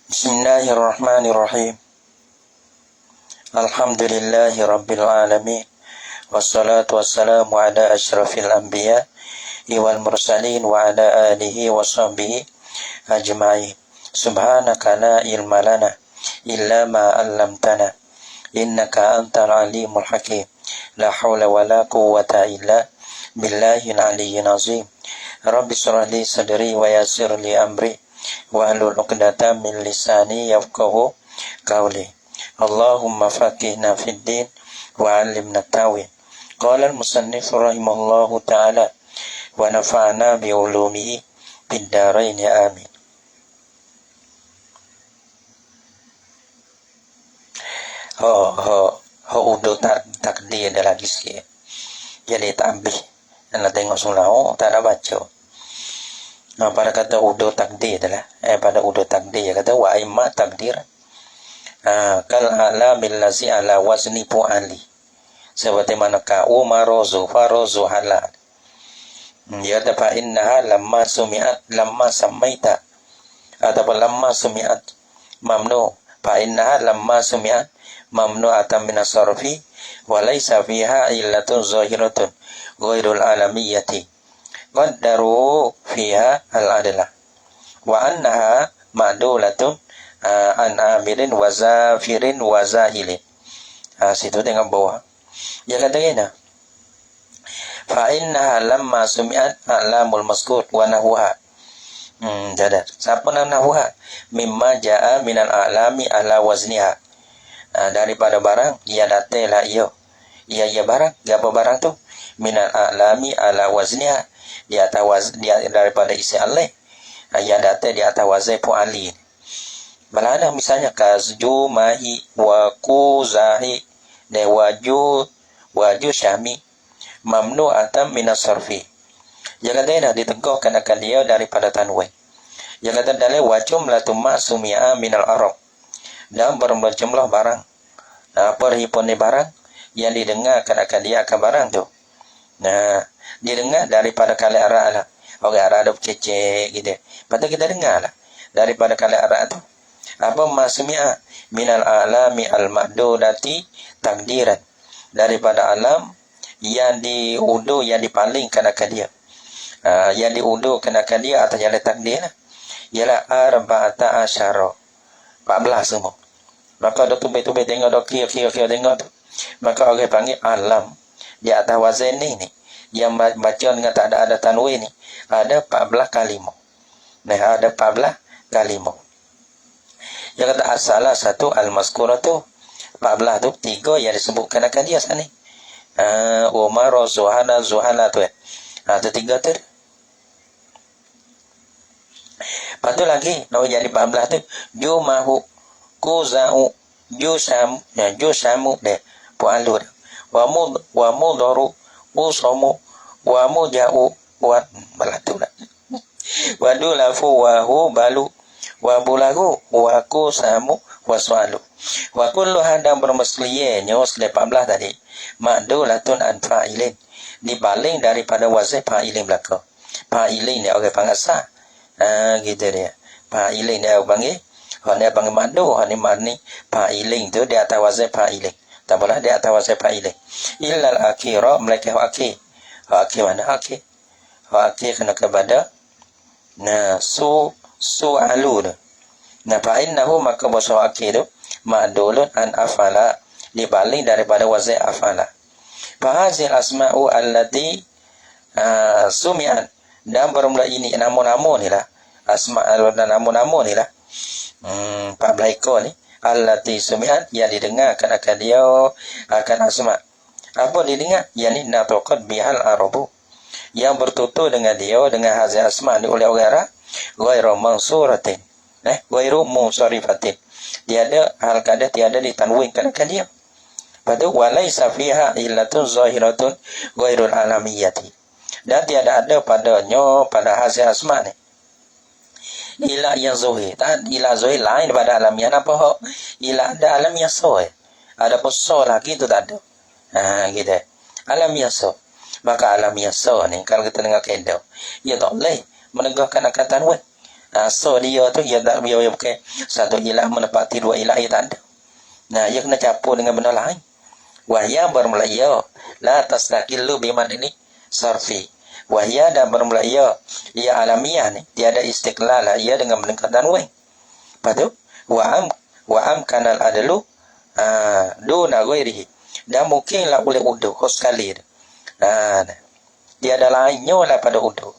Bismillahirrahmanirrahim. Alhamdulillahi rabbil alamin. Wassalatu wassalamu ala asyrafil anbiya wal mursalin wa ala alihi wa sahbihi ajma'in. Subhanaka la ilma lana illa ma 'allamtana innaka antal alimul hakim. La haula wa la quwwata illa billahil aliyyil azim. Rabbi shrah li sadri wa yassir li amri wahlul 'uqdatam min lisani yafqahu qawli. Allahumma faqihna fid din wa 'allimna ta'wil. Qala al-musannif rahimahullahu ta'ala wa nafa'na bi 'ulumihi fid dharain amin. Udah takdir ada lagi sikit. Jadi tambih. Anda tengok sulau tak ada baca. Nah, pada kata udah takdir adalah pada udah takdir kata wa imma takdir. Kal ala billazi ala wazni fu'ali. Seperti mana ka umarozu farozu halal. Ya dapat innaha lamma sumi'at lamma samaita ataupun lamma sumi'at mamnu fa innaha lamma sumi'at mamnu atam min as-sarfi wa laysa fiha illatun zahiratun ghairul alamiyyati qaddaru fiha al-adla wa annaha ma'dulatun an amirin wa zafirin wa zahilin. Situ dengan bawah dia kata gini, fa innaha lamma sumi'at alamul mazkur wa nahwaha. Jadi siapa nahwaha mimma jaa minal alami ala wazniha. Daripada barang ia datailah ia barang apa barang tu minal alami ala wazniha di atas dia daripada isi alai ia datai di atas wazai fu'ali. Malana misalnya kazju mahi wa kuzahi de waju syami mamnu atam minas sarfi. Jangan dia diteguhkan akan dia daripada tanwin. Yang kata dalil wajum la tumma sumi'a minal arab. Dan berjumlah barang. Perhimpunan barang yang didengarkan akan dia akan barang tu. Nah, didengar daripada kali Arab lah. Orang Arab ada cecek gitu. Patut kita dengar lah daripada kali Arab tu. Apa masmi'a minal alami al-ma'dudati takdiran. Daripada alam yang diundur, yang dipalingkan akan dia. Yang diundur akan dia atas jalan takdir lah. Ialah arba'ata asyara. 14 semua. Maka ada tumbai-tumbai tengok, ada kira-kira tengok tu. Maka orang panggil alam. Di atas wazan ni. Yang baca dengan tak ada tanwin ni. Ada 14 kalimah. Nah, ada 14 kalimah. Yang kata asalah satu al-mazkurah tu. 14 tu. 3 yang disebutkan akan dia sana ni. Umar, Zuhana tu. Tu 3 tu. Lepas tu lagi. Nak jadi 14 tu. Jumahu. Kuza'u. Jusamu. Pu'alu. Wa mudaru. Usamu. Wa muja'u. Wa balatu lah. Wa dulafu. Wa hu balu. Wa bulagu. Wa kusamu. Wa su'alu. Wa kullu hadam bermasliyahnya. Selain 14 tadi. Ma'dulatun an fa'ilin. Dibaling daripada wazir fa'ilin belakang. Fa'ilin ni orang panggil sah. Gitu dia. Fa'ilin dia orang panggil. Orang dia panggil ma'du. Orang ni ma'ni. Fa'ilin tu di atas wazir fa'ilin. Tak boleh di atas wazir fa'ilin. Illal akhirah. Mereka akhir. Akhir mana akhir? Akhir kena kepada. Nah. Su'alu tu. Nah. Fa'innahu maka bahasa akhir tu. Ma'dulun an afala. Dibaling daripada wazir afala. Fahazil asma'u allati sumi'an. Dan bermula ini namun-namun ni lah. Asma' dan namun-namun ni lah. 14 ekor ni. Allati sumi'an. Yang didengarkan akan dia. Akan asma'. Apa didengar? Yang ni natokot bihal arabu. Yang bertutur dengan dia. Dengan hazil asma' ni oleh orang Arab. Ghairu mansuratin. Ghairu munsarifatin. Tiada hal kada tiada ditanwinkan akan dia. Lepas tu walaysa fiha illatun zahiratun ghairul alamiyyati. Dan tiada ada padanya pada hasil asma ni ilah yang zahir. Tak ilah zahir lain daripada alamiah. Apa ilah ada alamiah zahir. Ada pun so lagi tu tak ada. Gitu. Alamiah so. Maka alamiah so ni kalau kita dengar kaedah, ia tak boleh menegakkan akan tanwin. So dia tu ia tak biar pakai satu ilah menepati dua ilah, ia tak ada. Nah, ia kena campur dengan benda lain. Wahya bermula ia la tasdaqilu biman ini sarfi. Wahya dan bermula ia alamiah ni tiada istiqlal ia dengan meningkat dan weng. Lepas tu wa am kanal adalu duna ghairihi. Dan mungkinlah boleh uduh sekali. Tiada lainnya lah pada uduh.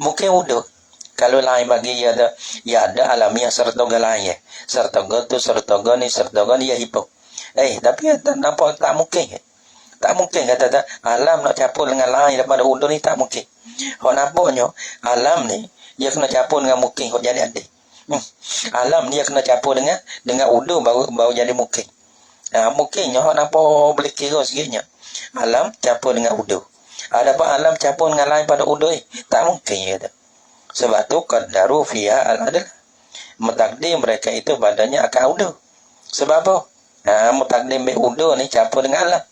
Mungkin uduh kalau lain bagi ia ada alamiah serta lain serta tu serta ni serta ni ya hipo. Tapi tak nampak tak mungkin. Tak mungkin kata alam nak campur dengan lain daripada uduh ni, tak mungkin. Hok nampaknya alam ni dia kena campur dengan mungkin hok jadi ada. Alam ni dia kena campur dengan uduh baru jadi mungkin. Mungkinnya hok nampak boleh kira sikitnya. Alam campur dengan uduh. Adapun alam campur dengan lain pada uduh tak mungkin kata. Sebab tu qaddaru fiha al-adl. Mentakdir mereka itu badannya akan uduh. Sebab apa? Mentakdir bi uduh ni campur dengan alam.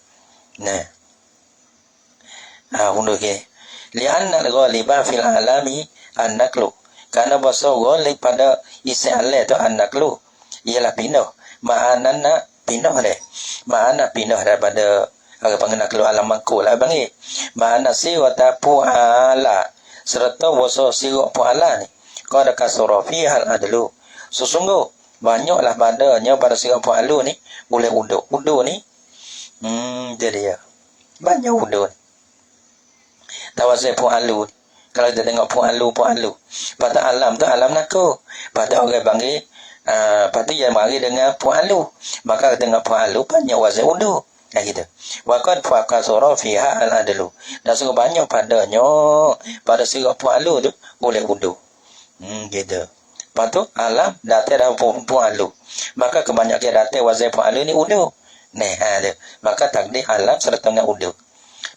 Uduh ke. Li'anna al-ghaliba fil alami an-naqlu. Karena bahasa ghalib pada isi alam tu an-naqlu ialah pindah. Ma'anana pindah deh. Ma'ana pindah daripada panggil naqlu alam mangkul lah bang. Ma'ana siwata pu'ala serta bahasa sirap pu'ala ni qad kasara fiha al-adlu. Sesungguh banyaklah padanya pada sirap pu'alu ni boleh uduh. Uduh ni jadi ya. Banyak uduh. Tawasai pu'alu. Kalau kita tengok pu'alu. Pada alam tu alam naku. Pada orang panggil pada yang mari dengan pu'alu. Maka kita tengok pu'alu banyak wasai uduh. Gitu. Waqad faqasara fiha al-adlu. Dan sungguh banyak padanya pada sirap pu'alu tu boleh uduh. Gitu. Lepas tu alam datang dalam pu'alu. Maka kebanyakan datang wasai pu'alu ni uduh. Maka takdir alam serta dengan uduh.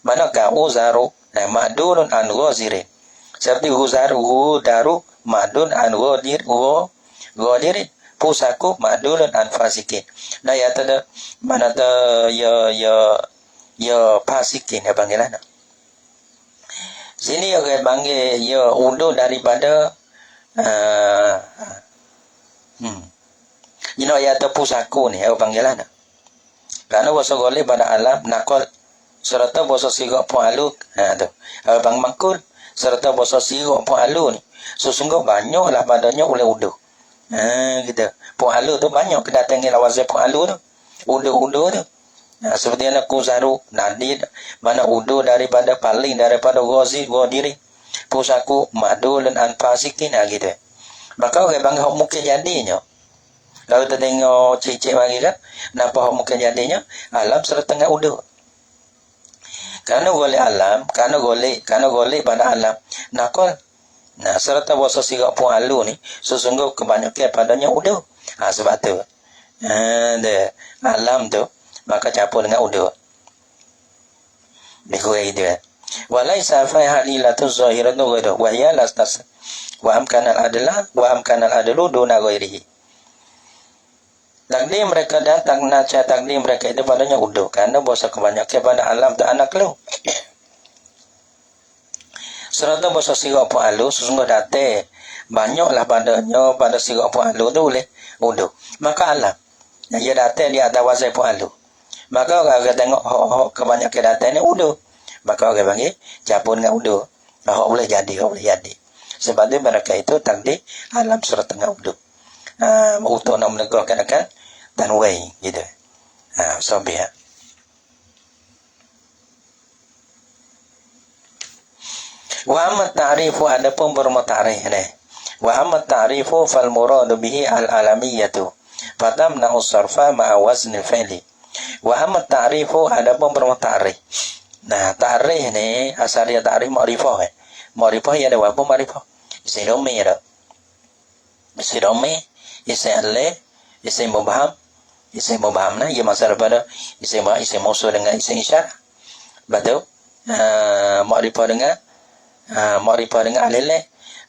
Manakah uzaru ma'dulun an ghazirin. Seperti uzaru daru ma'dun an ghadirin. Pusaku ma'dulun an fasikin. Nah ya tada mana ta ya fasikin ya panggilan. Sini orang panggil ya uduh daripada ya ta pusaku ni ya panggilan. Karena bahasa ghalib pada alam nakal serta bahasa sirap pu'alu tu. Bang mangkul serta bahasa sirap pu'alu ni sesungguh banyaklah padanya oleh uduh. Gitu. Pu'alu tu banyak kedatangan lawazai pu'alu tu. Uduh tu. Seperti anak kuzaru nadid mana uduh daripada paling daripada ghadiri. Pusaku ma'dulun an fasikin gitu. Maka orang bangga mungkin jadinya. Kalau kita tengok cik-cik bagi kan, nampak mungkin jadinya alam serta dengan uduh. Kerana golek pada alam nakal. Serta bahasa sirap pu'alu ni sesungguh kebanyakan padanya uduh. Sebab tu alam tu maka campur dengan uduh. Dikoi itu. Walaisa fa halilatu zahiratu ghairu wa hiya lastas wa amkanal adlu duna ghairihi. Takdir mereka dan takdir mereka itu padanya uduh. Karena bahasa kebanyakan pada alam tu anak lu. Serta bahasa sirap pu'alu sesungguh datang banyaklah padanya pada sirap pu'alu tu boleh uduh. Maka alam dia datang dia ada wasai pu'alu. Maka orang tengok kebanyakan datang ni uduh. Maka orang panggil campur dengan uduh. Boleh jadi. Sebab tu mereka itu takdir alam serta dengan uduh. Untuk nak menegakkan akan tanwai gitu. Sampai wa amma ta'rifu adapun bermutarikh ni. Wa amma ta'rifu fal muradu bihi al-alamiyatu fatamna usarfa ma'a wazn al-fi'li. Wa amma ta'rifu adapun bermutarikh. Ta'rikh ni asal dia ta'rikh ma'rifah. Ma'rifah ya ada apa ma'rifah? Isim domi ada. Isim domi, isim alif, isim mubham. Isim mubham na ia masalah pada isim mausul dengan isim isyarat. Betul? Ma'rifah dengan alileh,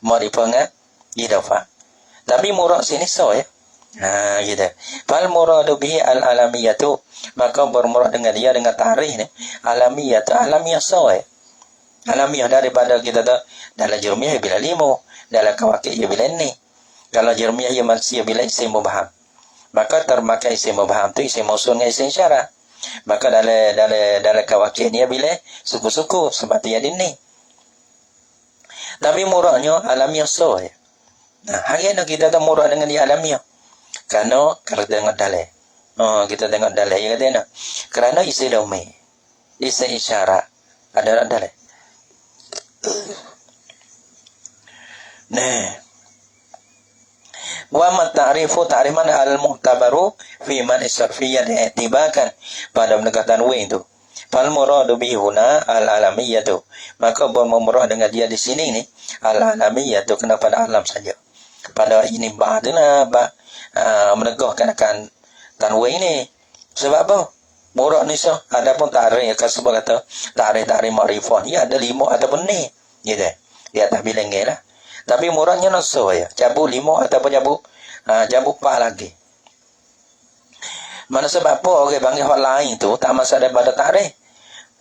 ma'rifah dengan idafah. Tapi murad sini so ya. Gitu. Fal muradu bihi al-alamiyatu, maka bermurad dengan dia dengan tarikh ni alamiah so ya. Alamiah daripada kita tu dalam jurumiyah bila limu dalam kawakil ia bila ni. Kalau Jeremiah ia masih bila isim mubham, maka termakai isim mubham tu isim mausul dengan isim isyarah. Maka dalam kawakil ni bila suku-suku sebab dia ni. Tapi murahnya alamiah so ya. Nah, hari ni kita tak murah dengan dia alamiah. Kerana kalau tengok dalil. Kita tengok dalil ya kata kerana isi domain, isi isyarat ada dalil. Nah, wa ma ta'rifu ta'riman al-mu'tabaru fi man isarfiyah diiktibarkan pada pendekatan wa itu. Fal muradu bihi huna al-alamiyyah tu. Maka bermurad dengan dia di sini ni al-alamiyyah tu kena pada alam saja. Pada ini ba'dina menegahkan akan tanwin ini. Sebab apa? Murad ni sah. Adapun ta'rif akan sebab kata ta'rif ma'rifah ni ada 5 ataupun ni. Gitu. Dia tak bilang lah. Tapi muradnya nasuh ya. Cabut 5 ataupun cabut 4 lagi. Mana sebab apa orang panggil hal lain tu tak masuk daripada ta'rif.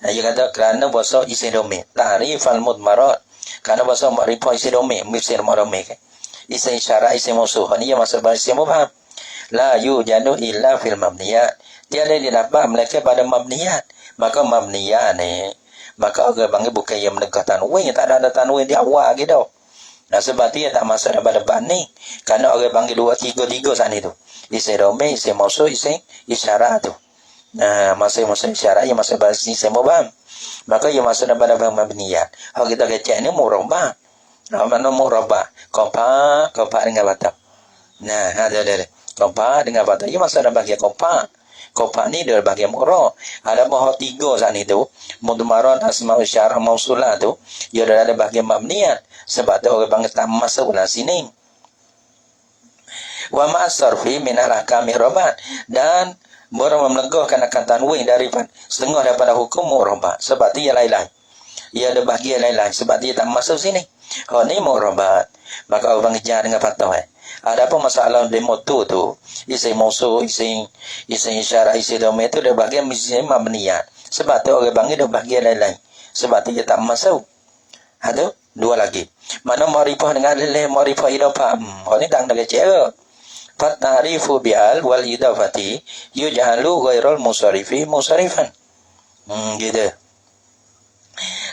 Dia kata kerana bahasa isi domain. Ta'rif al-mudmarat. Kerana bahasa ma'rifah isi domain. Mifsir ma'romik. Isi isyarat isi musuh. Ini yang masuk bahasa isi mubham. La yujadu illa fil mabniyat. Tiada didapat mereka pada mabniyat. Maka mabniyat ni, maka orang panggil bukan yang menegah tanwin. Tak ada tanwin di awal gitu. Nah sebab dia tak masuk daripada bani. Kerana orang panggil 2, 3 saat itu. Isi domain, isi musuh, isi isyarat tu. Nah masing-masing isyarat yang masuk bahasa isi mubham. Maka yang masuk daripada mabniyat. Kalau kita kecek ni murabah. Mana murabah? Kompak dengan batal. Nah ada. Kompak dengan batal. Ia masuk dalam bahagian kompak. Kompak ni dia bahagian murah. Ada bahawa 3 saat itu. Mudmaran asma'ul syarah mausulah tu. Ia ada bahagian mabniyat. Sebab tu orang panggil tak masuk dalam sini. Wa ma'asarfi minal ahkami rabat. Dan orang menegahkan akan tanwin daripada setengah daripada hukum murabat. Sebab dia lain-lain. Ia ada bahagian lain-lain. Sebab dia tak masuk sini. Oh ni murabat. Maka orang panggil jangan dengan patah Ada apa masalah demo tu isi musuh, isi isyarat, isi domain itu dia bahagian mesti mabniyat. Sebab tu orang panggil dia bahagian lain-lain. Sebab tu dia tak masuk. Ada 2 lagi. Mana ma'rifah dengan lilih ma'rifah idafah. Ni tak nak kecil. Fatarifu bi'al wal idafati yuj'alu ghairul musarifi musarifan. Gitu.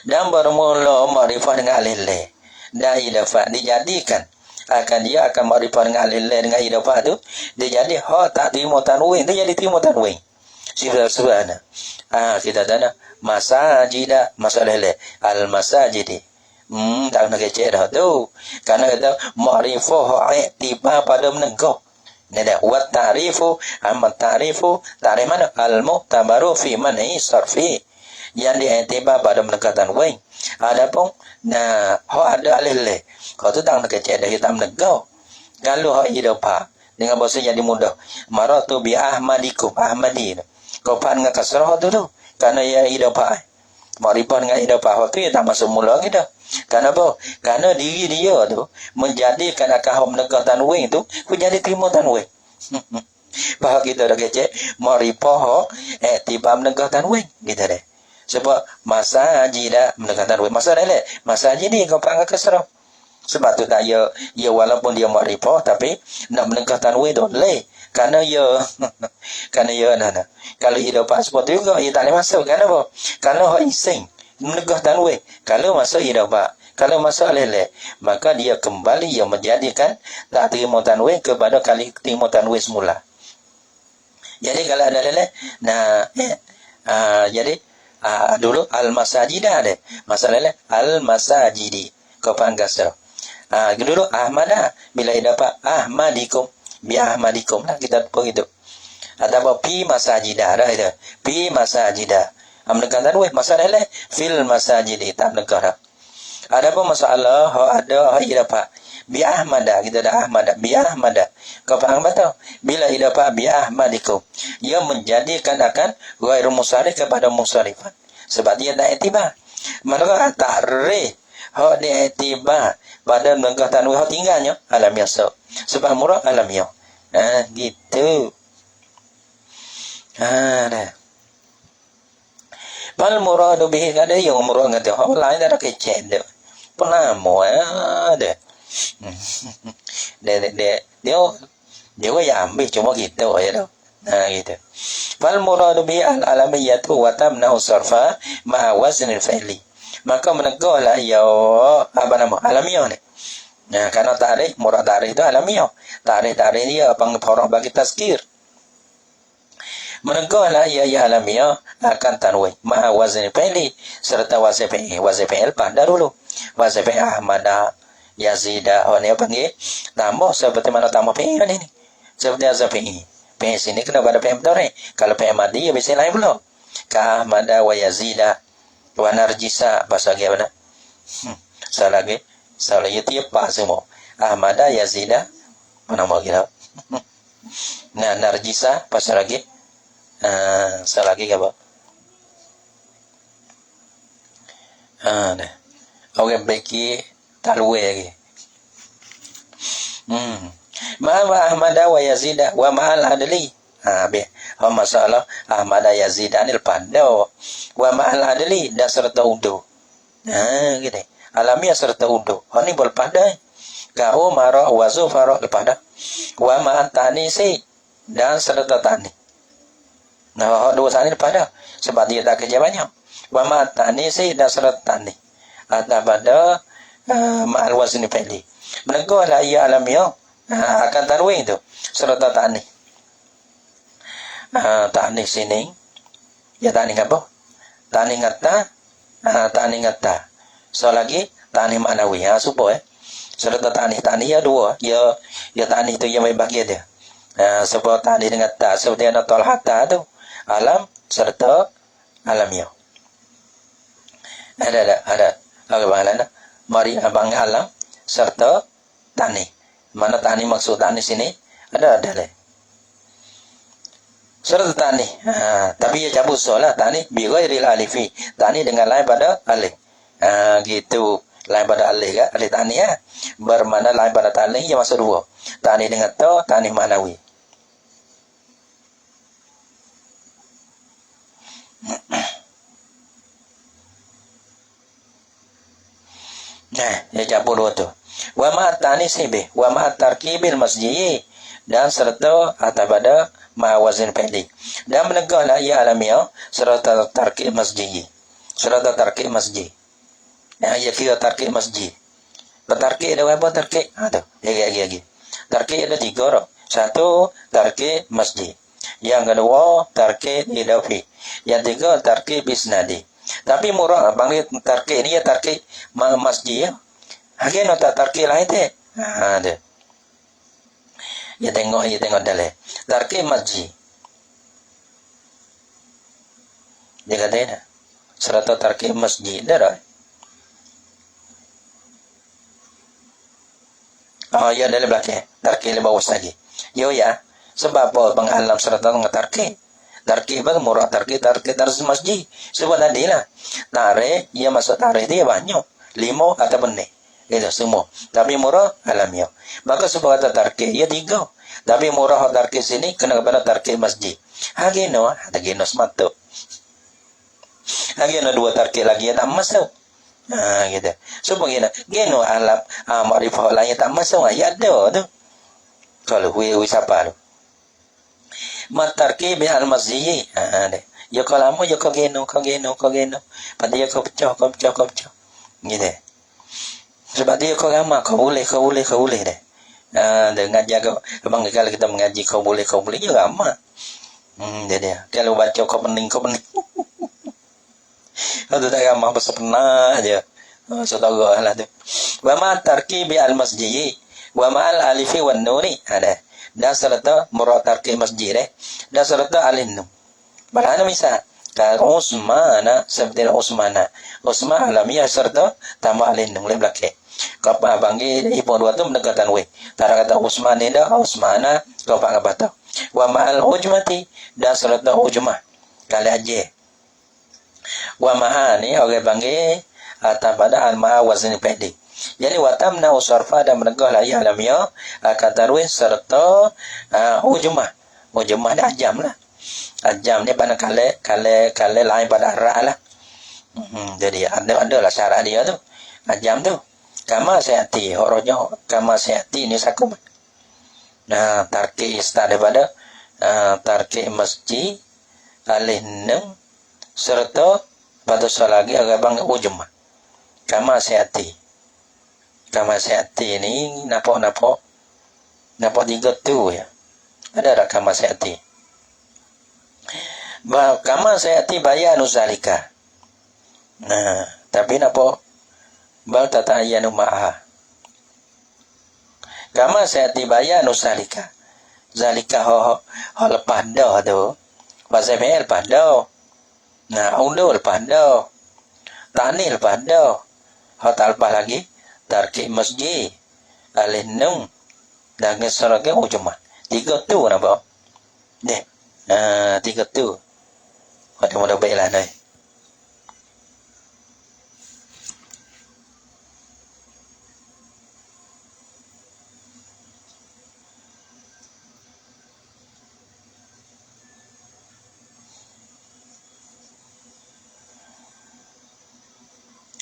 Dan bermula ma'rifah dengan lilih dan idafah dijadikan dia akan ma'rifah dengan lilih dengan idafah tu dia jadi tak terima tanwin, dia jadi terima tanwin. Subhana. Kita tanya masajida masalah lilih al-masajidi. Tak nak kecil dah tu. Kerana kata ma'rifah i'tibar pada menegah. Ni dah wa ta'rifu amma ta'rifu ta'rif mana al-mu'tabaru fi man'i sarfi. Yang diiktibar pada menegah tanwin. Adapun ada alih-alih. Kau tu tak nak kecil dah kita menegah. Kalau hak idafah dengan bahasa jadi mudah. Maratu bi ahmadikum ahmadi. Kau pan dengan kasrah tu. Kerana ia idafah. Ma'rifah dengan idafah tu ia tak masuk mula kita. Kenapa? Kerana diri dia tu menjadikan akan menegah tanwin tu menjadi terima tanwin. Faham kita dah kecil. Ma'rifah tiba menegah tanwin. Kita dah. Sebab masa jidah menegah tanwin. Masa dah masa ni kau panggil kasrah. Sebab tu tak ya walaupun dia ma'rifah tapi nak menegah tanwin tu leh. Kerana kalau idafah seperti itu ia tak boleh masuk. Kenapa? Kalau hak ising menegah tanwin. Kalau masuk idafah, kalau masuk leleh, maka dia kembali yang menjadikan tak terima tanwin kepada kali terima tanwin semula. Jadi kalau ada leleh, jadi dulu al-masajidah ada. Masalah leleh al-masajidi. Kau panggil sah. Dulu ahmadah bila idafah ahmadikum bi ahmadikum lah kita begitu. Atau pi masajidah dah itu. Pi masajidah. Menegah tanwin masalah leleh fil masajidi tak menegah dah. Ada apa masalah ada idafah bi ahmada kita ada ahmada bi ahmada. Kau faham betul? Bila idafah bi ahmadikum ia menjadikan akan ghairu musarif kepada musarifan. Sebab dia tak iktibar. Maka ta'rif hak dia iktibar pada menegah tanwin hak tinggalnya alamiah so. Sebab murad alamiah. Gitu. Dah. Bal muradu bihi ada yang murad ngata hak lain ada kecek dah. Penamo ada. dia ya ambil cuma gitu ya dah. Nah gitu. Fal muradu bi al alamiyatu wa tamna'u sarfa ma'a wazn al fi'li. Maka menegaklah ya apa nama alamiah ni. Nah, karena tarikh murad tarikh itu alamiah. Tarikh dia pengporok bagi tazkir. Menegaklah ya alamiah akan tanwin ma'a wazn al fi'li serta wazn fi'il pada dulu. Wazn fi'il Ahmada Yazida ni apa ni? Tambah seperti mana tambah fi'il ini. Seperti azab fi'il. Fi'il sini kenapa ada fi'il mudhari? Kalau fi'il madhi ya biasanya lain pula. Ka Ahmada wa Yazida wa Narjisa bahasa gimana? Salah lagi tiap pas semua. Ahmada Yazida mana mau kita? Nah Narjisa pasal lagi. Salah lagi apa? Nah. Orang bagi talwe lagi. Ma'al Ahmada wa Yazida wa ma'al adli. Masalah Ahmada Yazida anil pandau wa ma'al adli dan serta udu. Gitu. Alamiah serta udu. Ini berpada. Kau marah wa zufara kepada. Wa ma'al tanisi dan serta tani. Nah, dua tani pada. Sebab dia tak kerja banyak. Wa ma'al tanisi dan serta tani. Atau pada ma'al wazni fi'li. Menegaklah ia alamiah akan tanwin itu serta ta'nih. Ta'nih sini ya ta'nih apa? Ta'nih ngata. So lagi ta'nih ma'nawi supaya serta ta'nih ya dua ya ta'nih itu yang bagi dia. Sebab ta'nih dengan ta seperti ana talhata tu alam serta alamiah. Ada bagaimana? Mari abang alam serta tani. Mana tani maksud tani sini? Ada lah. Serta tani. Tapi ya cabut solah tani bighairil alifi. Tani dengan lain pada alif. Gitu. Lain pada alif kan? Alif tani ya. Bermana lain pada tani ya masuk dua. Tani dengan to, tani manawi. Nah, ya cabut dua tu. Wa ma'at tanisibi wa ma'at tarkibil masjid dan serta atau pada ma'awazin fi'li dan menegaklah ia alamiah serta tarkib masjid ya kira tarkib masjid tarkib ada apa tarkib tu lagi tarkib ada tiga orang. Satu tarkib masjid, yang kedua tarkib idafi, yang tiga tarkib isnadi. Tapi murah panggil tarkib ni ya tarkib masjid ya. Hakian tak tarkib lain teh. Ada. Ya tengok dalam. Tarkib masjid. Dia kata dah. Serata tarkib masjid dah. Ya dalam belakang. Tarkib lebih bawah lagi. Yo ya. Sebab apa pengalam serata dengan tarkib. Tarkib apa murah tarkib masjid. Sebab tadi lah. Tarikh, ia masuk tarikh dia banyak. 5 atau benih. Itu semua. Tapi murah alamiah. Maka sebab kata tarkib, ia 3. Tapi murah tarkib sini, kena kepada tarkib masjid. Gino, ada gino semata. Gino 2 tarkib lagi, tak masuk. Gitu. So, begini. Gino alam, ma'rifah lain tak masuk. Ya ada tu. Kalau hui siapa tu. Matarkib al-masjid. Ya kalau lama, ya kau gino. Pada ya kau pecah. Gitu. Sebab dia kau ramah, kau boleh deh. Dengan jaga abang kalau kita mengaji kau boleh je ramah. Dia kalau baca kau pening. Itu tak ramah pasal pernah aja. Saudara lah tu. Wa ma tarkibi al masjid wa ma al alifi wan nuri ada. Dan serta murad tarkib masjid dan serta alin. Mana misal Usmana seperti Usmana alamiah serta tambah alin boleh belakang. Kau panggil ibu dua tu mendekatan we. Tara kata Usman ini dah Usmana kau panggil bata. Wa ma'al hujmati dan serta hujmah kali aja. Wa ma'a ni orang panggil atau pada al-ma'a wazni fi'li. Jadi watamna usarfa dan menegaklah ia alamiah kata ruih serta hujmah. Hujmah ni ajam lah. Ajam ni pada kale lain pada arah lah. Jadi ada lah syarat dia tu. Ajam tu. kama seati horonya kama seati ni sakum. Nah, tarki ista daripada tarki masjid alih nem serta pada lagi agak bang ujum. Kama seati ni napo tiga tu ya. Ada tak kama seati? Kama seati bayanu zalika. Nah, tapi napo bal tata ayanu ma'aha. Kama seati bayanu zalika. Zalika ho lepas dah tu. Pasal mel pada. Nah, undul pada. Tani lepas dah. Ho talpah lagi tarki masjid alih nung dan ngesarake ujumah. Tiga tu nampak. Deh. Tiga tu. Mudah-mudahan baiklah ni.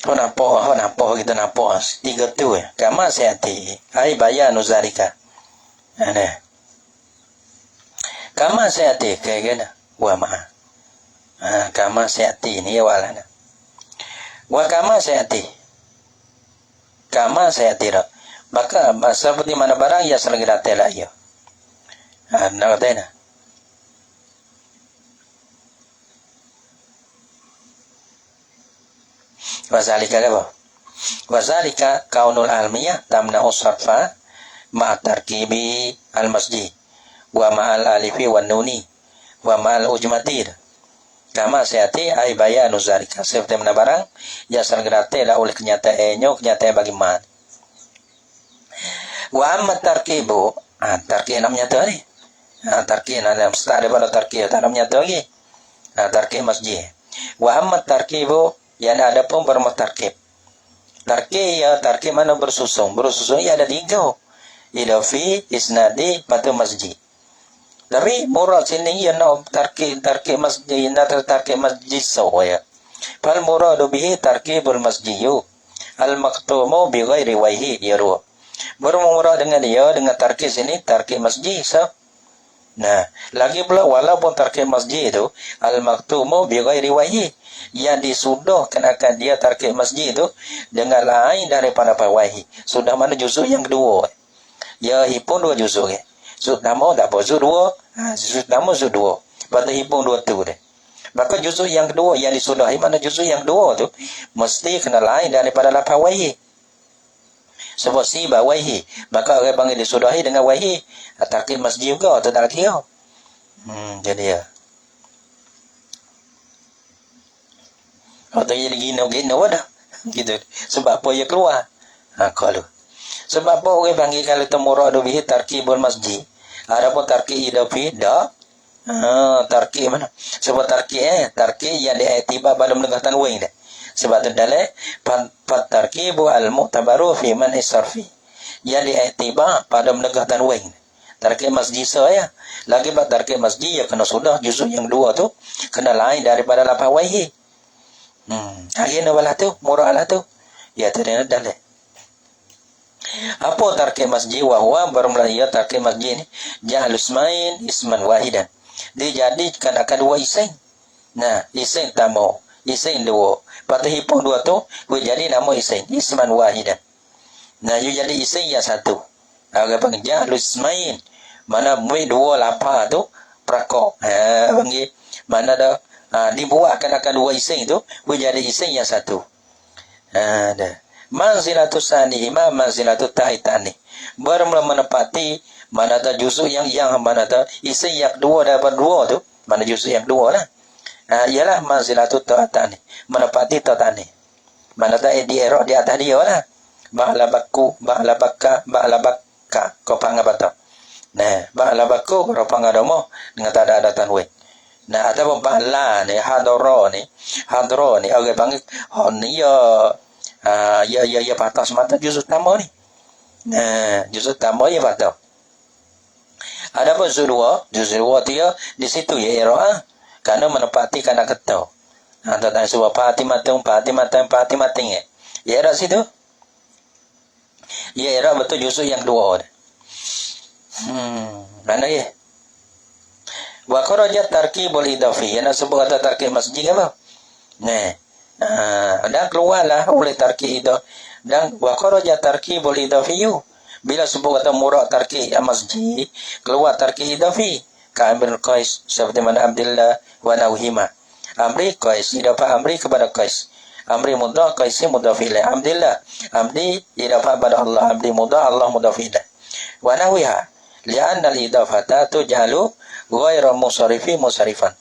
Nampak kita nampak tiga tu kama seati ai bayanu zalika. Nah. Kama seati kayak gana wa ma. Kama seati ni walana. Wa kama seati. Kama seati dah. Maka seperti mana barang ya selagi datela ya. Nak kata na. Wazalika apa? Wazalika kaunul almiyah tamna usarfa ma'a tarkibi al-masjid wa ma'al alifi wan nuni wa ma'al ujmatir. Kama seati ay bayanu zalika. Seperti mana barang ya sergerate lah oleh kenyataannya bagaimana. Wa amma tarkibu tarkib namanya tu ni. Tarkib dalam start daripada tarkib namanya tu lagi. Tarkib masjid. Wa amma tarkibu yang ada pun bermutarkib. Tarkib mana bersusung ya ada tiga. Idafi, isnadi, patu masjid. Tapi murad sini ya nak tarkib masjid, nak tarkib masjid sawaya. Fal muradu bihi tarkibul masjidu al-maktumu bi ghairi wajhi yaru. Bermurad dengan dia dengan tarkib sini tarkib masjid sah. Nah, lagi pula walaupun tarkib masjid itu al-maktumu bi ghairi wajhi, yang disudahkan akan dia tarkib masjid itu dengan lain daripada wahyi. Sudah mana juzuk yang kedua? Ya hipun dua juzuk ke. Juzuk nama tak apa, juzuk dua. Juzuk nama juzuk dua. Pada hipun dua tu deh. Maka juzuk yang kedua yang disudahi mana juzuk yang kedua tu mesti kena lain daripada lapar wahyi. Sebab si wahyi, maka orang panggil disudahi dengan wahyi. Tarkib masjid juga atau tak kira. Jadi ya. Atau jadi gino dah. Gitu. Sebab apa ia keluar? Kalau. Sebab apa orang panggil kalau temuradu bihi tarkibul masjid. Adapun tarkib idafi dah. Tarkib mana? Sebab tarkib yang diiktibar pada menegahkan wing dah. Sebab tu dalam tarkibu al-mu'tabaru fi man isarfi. Yang diiktibar pada menegahkan wing. Tarkib masjid saya. Lagi pada tarkib masjid ya kena sudah juzuk yang dua tu kena lain daripada lapar wahyi. Akhirnya wala tu, murah lah tu. Ya terina dalil. Apa tarkib masjid wa huwa bermula ya tarkib masjid ni ja'alus main isman wahidan. Dijadikan akan dua isim. Nah, isim tamu, isim dua. Pada hipung dua tu, jadi nama isim isman wahidan. Nah, you jadi isim yang satu. Agak panggil ja'alus main. Mana dua lapar tu prakok. Panggil mana dah dibuatkan akan dua isim tu menjadi isim yang satu. Dah. Manzilatu sanihima manzilatu taitani. Bermula menepati mana ada juzuk yang mana ada isim yang kedua dapat dua tu, mana juzuk yang kedua lah. Ialah manzilatu taitani, menepati taitani. Mana ada di erok di atas dia lah. Ba'labaku, ba'labaka, kau panggap apa? Nah, ba'labaku kau panggap domo dengan tak ada tanwin. Nah, ada bala ni, hadro ni, orang panggil, ni ya patah semata juzuk tamu ni. Nah, juzuk tamu ya patah. Ada pun juzuk dua dia di situ ya era, karena menepati karena ketau. Tentang sebuah pati mating ya. Ya era situ. Ya i'rab betul justru yang dua. Mana ya? Wa kharaja tarkibul idafi. Yang sebut kata tarkib masjid apa? Dan keluarlah oleh tarkib itu. Dan wa kharaja tarkibul idafi. Bila sebut kata murad tarkib masjid, keluar tarkib idafi. Ka Amr Qais seperti mana Abdullah wa Nawhima. Amri Qais, idafa amri kepada Qais. Amri mudhaf, Qais mudhaf ilaih. Abdullah, amri idafa pada Allah, amri mudhaf, Allah mudhaf ilaih. Wa nahwiha. Li'anna al-idafata tujalu ghairu musarifan.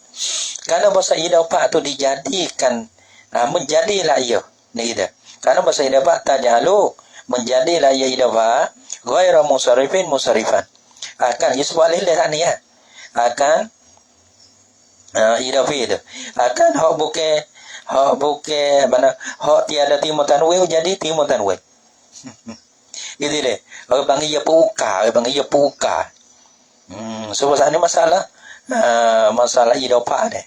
Karena bahasa idafah itu dijadikan menjadilah ia ni ida. Karena bahasa idafah tajalu menjadilah ia idafah ghairu musarifan. Akan isbalih lah ni ya. Akan idafah itu akan hak buke mana hak tiada timu tanwin jadi timu tanwin. Gitu deh. Orang panggil ia puka. Sebab ini masalah masalah idafah deh.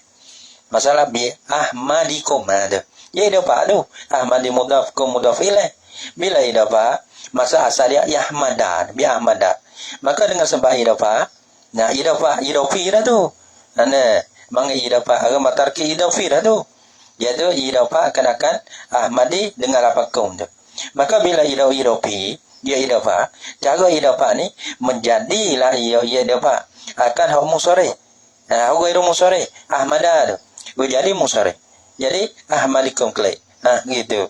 Masalah bi ahmadikum ada. Ya idafah tu ahmadi mudhaf ke mudhaf ilaih. Bila idafah masa asal dia ahmadan bi ahmada. Maka dengan sebab idafah, nah idafah dah tu. Manga idafah agama tarki idafah dah tu. Iaitu idafah akan ahmadi dengan lapakum tu. Maka bila idafi dia idafah, cara idafah ni menjadilah ia idafah akan hak musarih. Ghairu musarih ahmada tu. Jadi musarih. Jadi ahmadikum kelai. Gitu.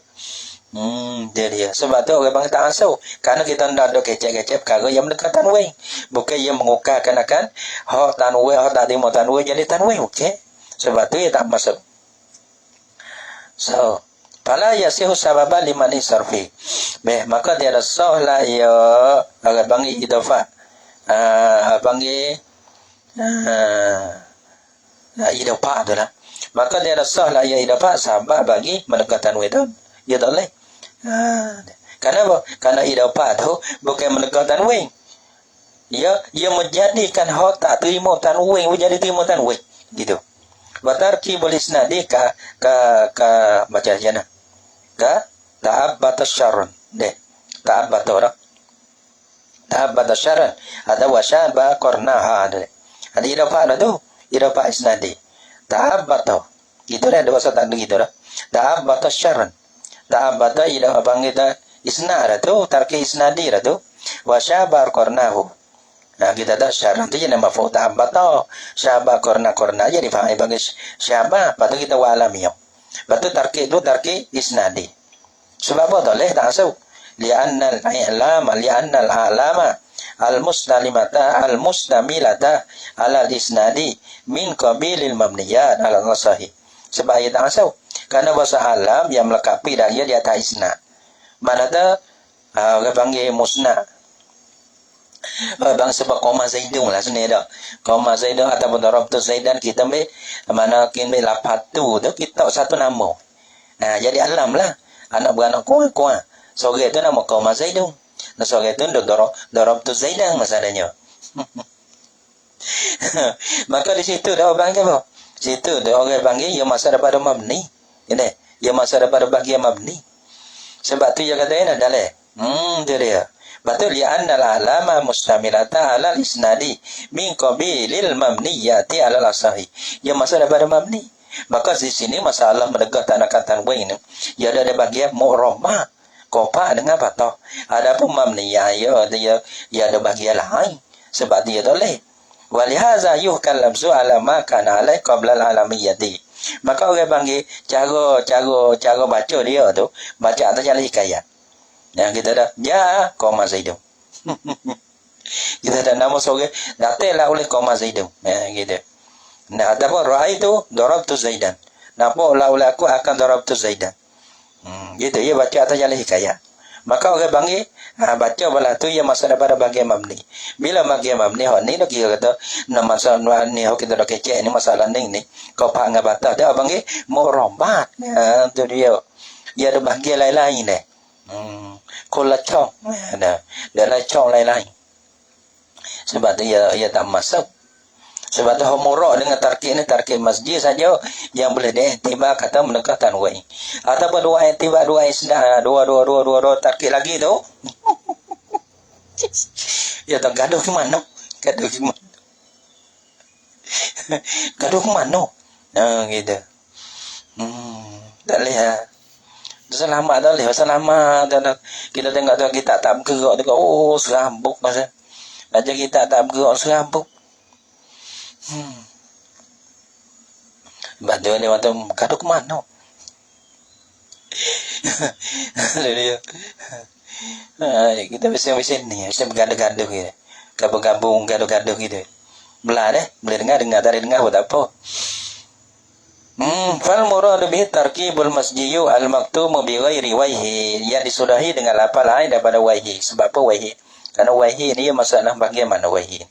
Jadi sebab tu orang bang tak asal. Karena kita ndak ada kecek-kecek perkara yang mendekat tanwin. Bukan yang mengukarkan akan hak tanwin, hak tak terima tanwin jadi tanwin, okey. Sebab tu ia tak masuk. So, fala yasihu sababan liman isarfi. Maka dia ada sahlah ia orang panggil idafah. Panggil idafah adalah. Maka dia ada sahlah ia idafah sebab bagi mendekat tanwin tu. Ya tak boleh. Kenapa? Karena idafah tu bukan mendekat tanwin. Ia menjadikan hak tak terima tanwin menjadi terima tanwin. Gitu. Wa tarkibul isnadi ka baca jana. Ka ta'abbata syarrun. Ta'abbata orang. Ta'abbata syarrun. Ada wasyaba qarnaha. Ada idafah tu. Idafah isnadi. Ta'abbata. Itu dah ada bahasa tak begitu dah. Ta'abbata syarrun. Ta'abbata idafah panggil isnad tu, tarki isnadi tu. Wasyaba qarnahu. Nah kita dah syarah tu jadi maf'ul ta'abbata. Syaba qarna jadi fa'il bagi syaba. Lepas tu kita wa alamiyah. Lepas tu tarki isnadi. Sebab apa tu? Leh tak asal. Li'anna al-a'lama al-mustamilata ala al-isnadi min qabilil mabniyat ala al-sahih. Sebab ia tak asal. Karena bahasa alam yang melengkapi dan ia di atas isnad. Mana tu orang panggil musnad. Bang sebab koma zaidun lah sini dah. Koma zaidun ataupun darabtu zaidan kita ambil mana kita lapat tu kita satu nama. Jadi alam lah. Anak beranak kuat. Sore tu nama koma zaidun. Nah sore tu darabtu zaidan masalahnya. Maka di situ dah orang apa? Situ dah orang panggil yang masa daripada mabni. Ini yang masa daripada bahagian mabni. Sebab tu dia kata ini adalah dia. Betul li'anna al-alama mustamilata ala al-isnadi min qabilil mabniyati ala al-asahi. Yang masa daripada mabni. Maka di sini masalah menegak tanakan tanwin ini. Ia ada bahagian mu'rabah. Kopa dengan patah. Ada pun mabniyah dia ada bahagian lain. Sebab dia boleh. Walihaza yuhkan lamzu ala ma kana alaih qabla al-alamiyati. Maka orang panggil cara baca dia tu baca atas jalan hikayat. Yang kita dah koma zaidun. Kita dah nama sore datanglah oleh koma zaidun. Gitu. Nah, ataupun ra'aitu darabtu zaidan. Nampaklah oleh aku akan darabtu zaidan. Gitu ya baca atas jalan hikayat. Maka orang panggil baca bala tu yang masa daripada bahagian mabni. Bila bahagian mabni ni dah kira kata nama masalah ni kita dah kecek ni masalah ni kau faham enggak batal dia panggil mu'rabat. Tu dia. Dia ada bahagian lain-lain deh. คนละช่องนะเดี๋ยวละช่องlain-lain sebab tu ia tak masuk Sebab tu homora dengan tarkib ni tarkib masjid saja yang boleh diiktibar kata menekah tanwin. Ataupun dua iktibar dua isnad dua tarkib lagi tu. Ya tak gaduh ke mana? Gaduh ke mana? Gaduh ke mana? Gitu. Tak lihat. Selamat dah lihat selamat dah. Kita tengok tu kita tak bergerak tu oh serambuk masa. Aja kita tak bergerak serambuk. Bantu ni waktu gaduh ke mana? Dia. Kita bising-bising ni, mesti bergaduh-gaduh gitu. Gabung-gabung gaduh-gaduh gitu. Belah deh, boleh dengar tadi dengar buat apa? Fal murad bi tarkibul masjiyu al maktum bi ghairi wajhi, yang disudahi dengan lafal lain daripada wajhi. Sebab apa wajhi? Karena wajhi ni masalah bagaimana wajhi.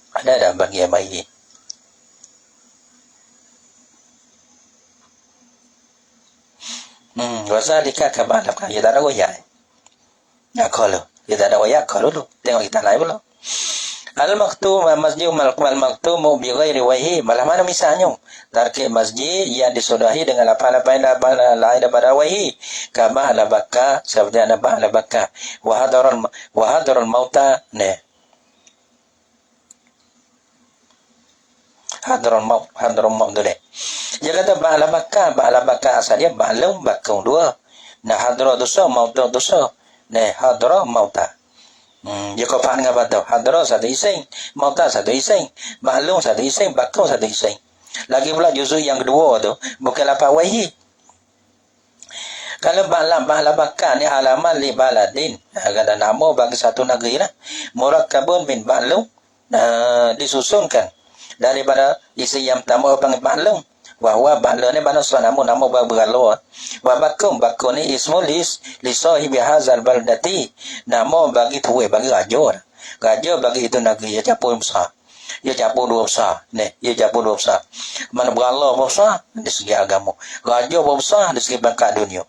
Ada bagian wajhi. Wasalika kama alafkan. Ya tak ada wajah. Ya kalau. Ya tak ada wajah kalau tu. Tengok kita lain pula. Al-maktum masjid al-maktum bi ghairi wajhi. Malah mana misalnya? Tarkib masjid yang disudahi dengan lapan-lapan lain daripada wajhi. Kama alabaka. Seperti alabaka. Wahadarul mauta. Hadarul maut tu deh. Dia kata ba'la bakka asalnya ba'lum bakung dua. Nah hadra dosa maut dosa. Nah hadra mauta. Dia kau faham dengan apa tu? Hadra satu ising, mauta satu ising, ba'lum satu ising, bakung satu ising. Lagi pula juzuk yang kedua tu bukan lafaz wahyi. Kalau ba'la bakka ni alamat li baladin. Kata nama bagi satu negeri lah. Murakkabun min ba'lum disusunkan daripada isi yang pertama panggil ba'lum. Wahwa ba'lum ni mana nama bergalau. Wa bakum ni ismul li sahibi hazal baldati. Nama bagi tuwe bagi raja. Raja bagi itu negeri ya capur besar. Ya capur dua besar. Ya capur dua besar. Mana bergalau besar di segi agama. Raja besar di segi bangkat dunia.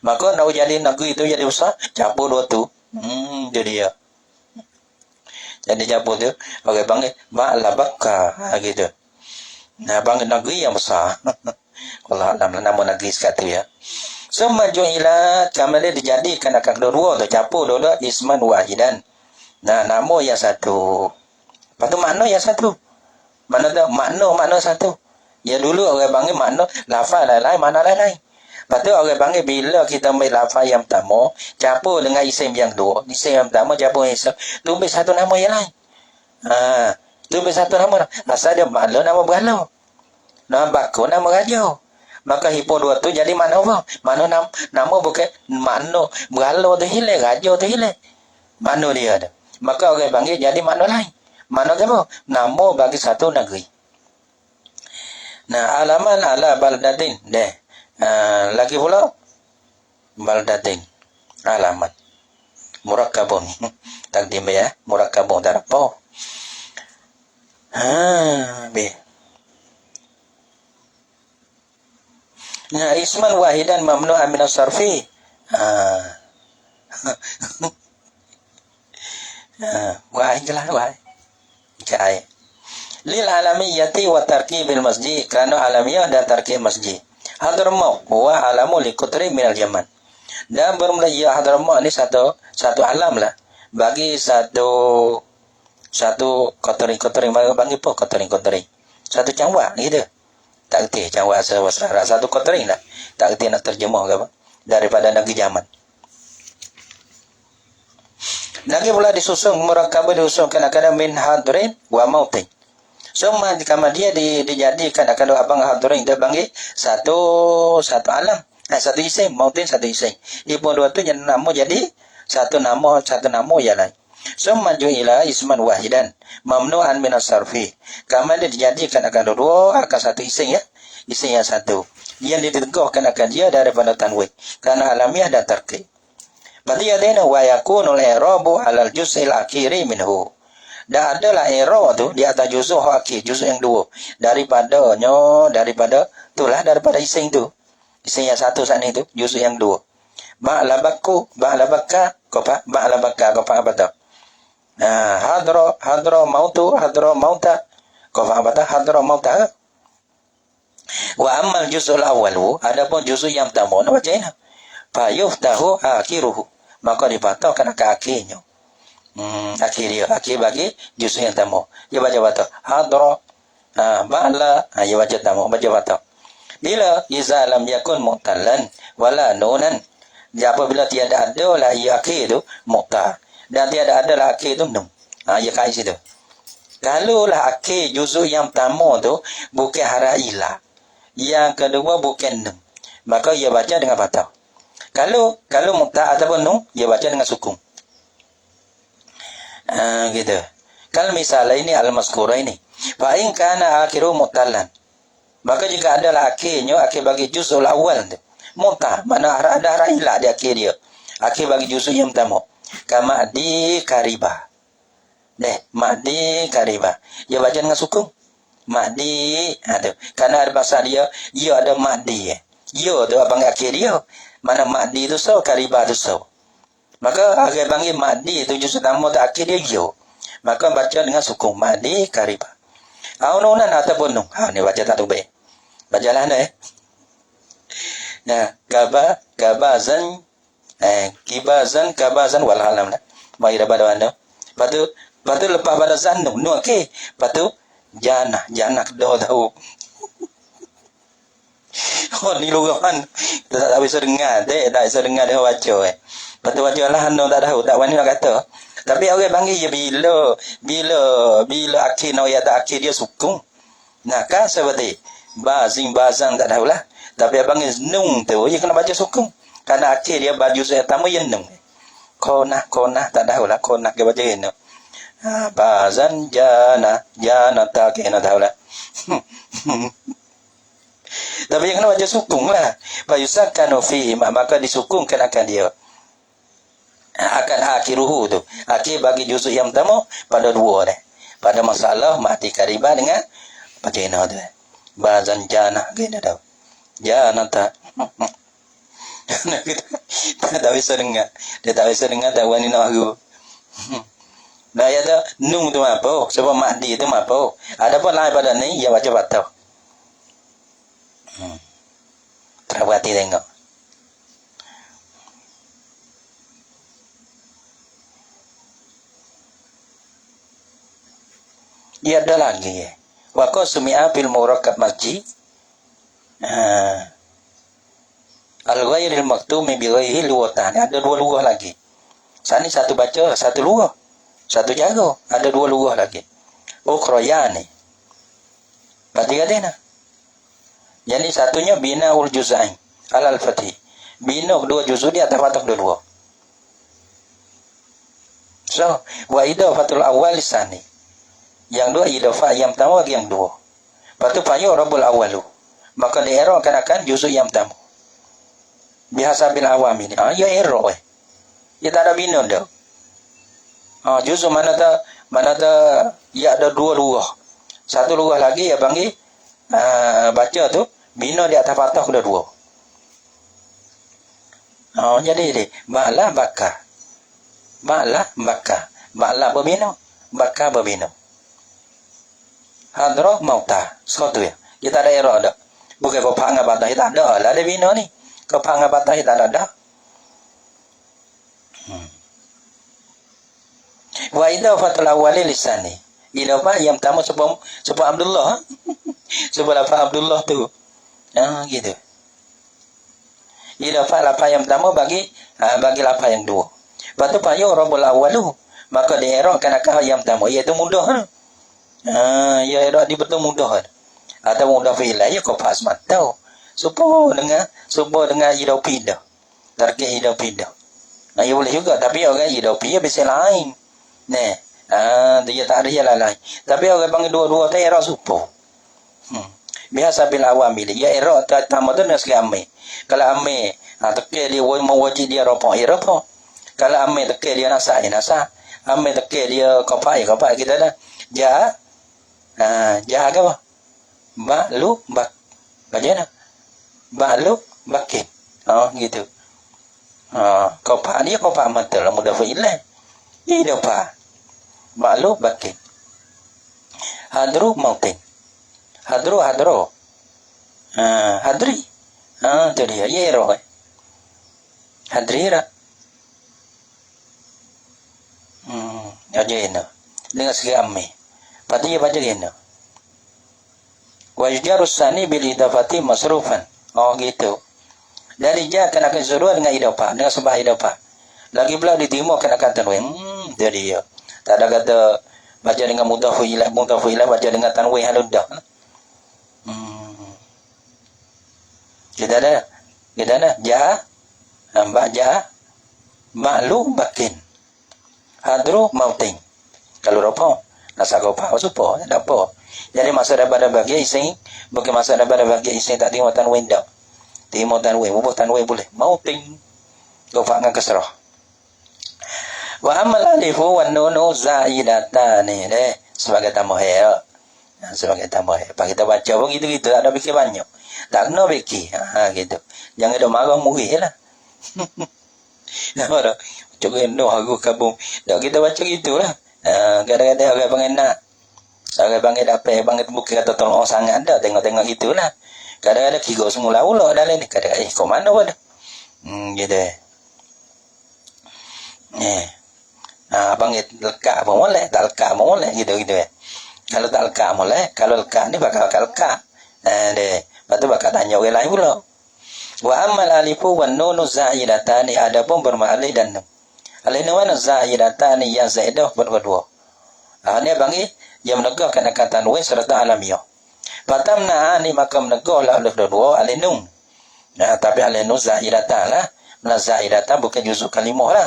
Maka nak jadi negeri itu jadi besar capur dua tu. Jadi dia. Jadi capur tu orang panggil ba'la bakka gitu. Nah, bangun negeri yang besar. Allah alam nama negeri sekatu ya. Semaju ila kamala dijadikan akan kedua tu capur dua isman wahidan. Nah, nama yang satu. Lepas tu makna yang satu. Mana tu makna satu. Ya dulu orang panggil makna lafaz lain makna lain. Lepas tu orang panggil bila kita ambil lafaz yang pertama capur dengan isim yang dua. Isim yang pertama capur isim. Tulis satu nama yang lain. Tu satu nama. Asal dia makna nama bergalau. Nama bakun nama raja. Maka hipo dua tu jadi mana apa? Mana nama bukan makna bergalau tu hilang, raja tu hilang. Mana dia ada. Maka orang panggil jadi makna lain. Mana apa? Nama bagi satu negeri. Nah, alaman ala baldatin. Lagi pula baldatin. Alamat. Murakkabun. Takdim ya. Murakkabun tak apa. Nah, isman wahidan mamnu'an min as-sarfi. Wahid lah wahid. Cahaya. Lil alamiyati wa tarkibil masjid. Kerana alamiah dan tarkib masjid. Hadramaut wa alamu li qutri minal Yaman. Dan bermula ya Hadramaut ni satu alam lah. Bagi satu kotoring bagi apa kotoring satu cangwak gitu tak kerti cangwak sewasara satu kotoring lah tak kerti nak terjemah ke apa daripada negeri Yaman. Lagi pula disusun murakkabah disusun kadang-kadang min hadrin wa mautin. So jika dia dijadikan akan abang hadrin dia panggil satu alam satu isim mautin satu isim ibu dua tu nama jadi satu nama yang lain. Sumaju ila isman wahidan mamnu'an min as-sarfi. Kama dia dijadikan akan dua akan satu ising ya. Ising yang satu. Yang diteguhkan akan dia daripada tanwin. Karena alamiah dan tarkib. Berarti adena wa yakunul i'rabu 'alal juz'il akhiri minhu. Dan adalah i'rab tu di atas juz'ul akhir, juz' yang dua. Daripada ising tu. Ising yang satu sana itu, juz' yang dua. Ba'la bakka, apa tu? Hadra mauta. Kau faham kata hadra mauta? Wa amal juz'ul awalu, adapun juz'u yang pertama nak baca ini. Fa yuftahu akhiruhu, maka dipatahkan ke akhirnya. Akhir bagi juz'u yang pertama. Dia baca hadra ba'la, dia baca tamu, baca patah. Bila iza lam yakun mu'tallan wala nunan, apabila tiada ada lah ia akhir itu mu'tal dan tiada ada lah akhir itu nun. Ia kait situ. Kalau lah akhir juz'u yang pertama tu bukan hara ilah, yang kedua bukan nun, maka ia baca dengan patah. Kalau mu'tal ataupun nun, ia baca dengan sukun. Gitu. Kalau misalnya ini al-mazkura ini, fa in kana akhiru mu'tallan, maka jika adalah akhirnya, akhir bagi juz'ul awal tu mu'tal, mana ada hara ilah di akhir dia, akhir bagi juz'u yang pertama. Kama di kariba. Ma'di kariba. Dia baca dengan sukun. Ma'di. Karena ada bahasa dia, ia ada ma'di. Ia tu abang akhir dia. Mana ma'di tu so, kariba tu so. Maka akhir panggil ma'di tu justru nama tu akhir dia ia. Maka baca dengan sukun. Ma'di kariba. Nunan ataupun nun. Ni baca tak tu baik. Bacalah anda Nah, kabazan walhalam dah. Mai dah pada anda. Patu lepas pada zan nu okey. Patu jana kedah tahu. Ni luruhan. Tak bisa dengar tak bisa dengar dia baca Patu baca lah anda tak tahu, tak wani nak kata. Tapi orang panggil je bila akhir ayat akhir dia sukun. Nah, kan seperti bazan tak tahulah. Tapi abang nun tu dia kena baca sukun. Karena akhir dia baju saya tamu yang nun. Konah tak tahulah, konah ke baca ini. Bazan jana tak kena tahulah. Tapi yang kena baca sukun lah. Fayusakanu fihi, maka disukunkan akan dia. Akan akhiruhu tu. Akhir bagi juzuk yang pertama pada dua dah. Pada masalah mati karibah dengan baca ini tu. Bazan jana kena tahu. Jana tak. Dia tak bisa dengar. Tak wani nak aku. Dah ya tu nun tu apa? Sebab ma'di tu apa? Ada pun lain pada ni dia baca patah. Terhati tengok. Dia ada lagi. Wa qasmi'a bil murakkab masjid. Al-ghairil maktumi bi ghairihi luwatan. Ada dua lughah lagi. Sani satu baca, satu lughah. Satu jaga, ada dua lughah lagi. Ukhrayani. Berarti katanya. Jadi satunya binaul juz'ain alal fathi. Bina kedua juz'u di atas fathah kedua. So, wa idafatul awal sani. Yang dua idafah yang pertama bagi yang dua. Lepas tu fayu rabbul awalu. Maka dierokkan akan juz'u yang pertama. Biasa bil awam ini. Ya error Dia tak ada bina dah. Juz'u mana tak ya ada dua lughah. Satu lughah lagi ya panggil baca tu bina di atas fathah kedua. Jadi ba'la baka. Ba'la berbina, baka berbina. Hadra mauta. Satu ya. Kita ada error dah. Bukan kau panggil patah tak ada lah ada bina ni. Kau panggil patah tak ada dah. Wa idafatul awwali lisani. Idafah yang pertama sebab Abdullah. Sebab lafaz Abdullah tu. Gitu. Idafah lafaz yang pertama bagi lafaz yang dua. Lepas tu payu rabbul awwalu. Maka dierokkan akan yang pertama iaitu mudah. Ya erok di betul mudah. Atau mudah fi'lah ya kau pas matau. Supaya dengan idafah. Tarkih idafah. Ya boleh juga tapi orang idafah bisa lain. Dia tak ada jalan lain. Tapi orang panggil dua-dua tu erok supo. Biasa bil awamil. Ya erok pertama tu nak sekali ambil. Kalau ambil tekir dia mau wajib dia ropak ropak. Kalau ambil tekir dia nasa. Ambil tekir dia kopai kita dah. Jah ke apa? Bak. Bagaimana? Ba'lu bakit. Gitu. Kopak dia kopak mata lah mudah fa'ilah. Idafah. Ma'lu bakin. Hadru mautin. Hadru. Hadri. Itu dia. Yero. Hadrira. Aja ini. Dengan segi amme. Pati dia baca gini. Wajjarus sani bil idafati masrufan. Oh gitu. Dari ja kenakan suruh dengan idafah, dengan sebab idafah. Lagi pula di timur kenakan tanwin. Jadi ya. Tak ada kata baca dengan mudhafu ilaih, baca dengan tanwin haludah. Kita ada. Ja, hamba ja, ma'lu bakin. Hadru mautin. Kalau ropo, nasa kau pa, supo, ada po. Jadi masa daripada bagian ising, bukan masa daripada bagian ising tak timo tanwin dah. Timo tanwin, bubuh tanwin boleh. Mautin. Kau fa dengan kasrah. Wa amal alifu wa nunu zaidatani deh sebagai tambahan ya. Sebagai tambahan. Pak kita baca pun gitu-gitu, tak ada fikir banyak. Tak kena fikir. Gitu. Jangan ada marah murih lah. Nampak tak? Cukup no aku kabung. Tak kita baca gitulah. Kadang-kadang orang panggil nak. Orang panggil apa? Panggil bukan kata tolong sangat dah. Tengok-tengok gitulah. Kadang-kadang kira semula ulak dalam ni. Kadang-kadang kau mana pun dah. Gitu. Panggil lekat pun boleh. Tak lekat pun boleh. Gitu-gitu Kalau tak lekat boleh. Kalau lekat ni bakal lekat. Lepas tu bakal tanya orang lain pula. Wa amal alifu wa nunu zaidatani. Adapun bermaklih dan nun. Alih nuan zaidatani yang zaidah berdua. Ini panggil yang menegakkan akan tanwin serta alamiah. Fatamna ni maka menegaklah oleh dua alih nun. Tapi alih nun zaidatah lah. Zaidatah bukan juzuk kalimah lah.